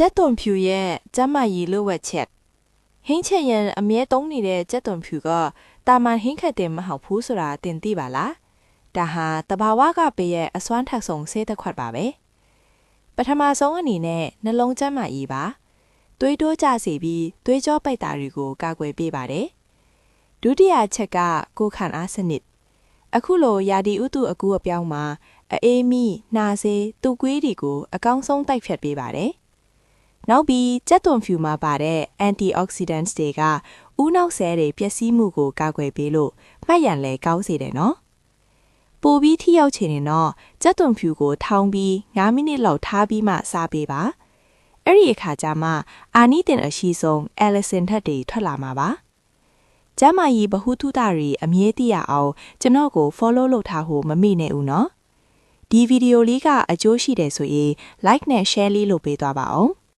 ကြက်သွန်ဖြူရဲ့ကျန်းမာရေးလိုအပ်ချက်ဟင်းချက်ရင်အမြဲသုံးနေတဲ့ကြက်သွန်ဖြူကတာမန်ဟင်းခက်တယ်မဟုတ်ဘူးဆိုတာသင်သိပါလားဒါဟာတဘာဝကပေးရဲ့အစွမ်းထက်ဆုံးဆေးတစ်ခွက်ပါပဲပထမဆုံးအနေနဲ့နှလုံးကျန်းမာရေးပါသွေးတိုးကျစေပြီးသွေးကြောပိတ်တာတွေကိုကာကွယ်ပေးပါတယ်ဒုတိယချက်ကကိုယ်ခံအားစနစ်အခုလိုရာသီဥတုအကူအပြောင်းမှာအေးမိနှာစေးတူကွေးတွေကိုအကောင်းဆုံးတိုက်ဖြတ်ပေးပါတယ်နောက်ပြီးကြက်သွန်ဖြူမှာပါတဲ့ antioxidants တွေကဦးနှောက်ဆဲတွေပျက်စီးမှုကိုကာကွယ်ပေးလို့မှတ်ရန်လဲကောင်းစေတယ်နော်ပိုပြီးထိရောက်ချင်ရင်တော့ကြက်သွန်ဖြူကိုထောင်းပြီး9မိနစ်လောက်ထားပြီးမှစားပေးပါအဲ့ဒီအခါကျမှအာနိသင်အရှိဆုံး allicin ဓာတ်တွေထွက်လာမှာပါကျမကြီးဗဟုသုတတွေအမြဲတည်ရအောင်ကျွန်တော်ကို follow လုပ်ထားဖို့မမေ့နဲ့ဦးနော်ဒီဗီဒီယိုလေးကအကျိုးရှိတယ်ဆိုရင် like နဲ့ share လေးလုပ်ပေးသွားပါအောင်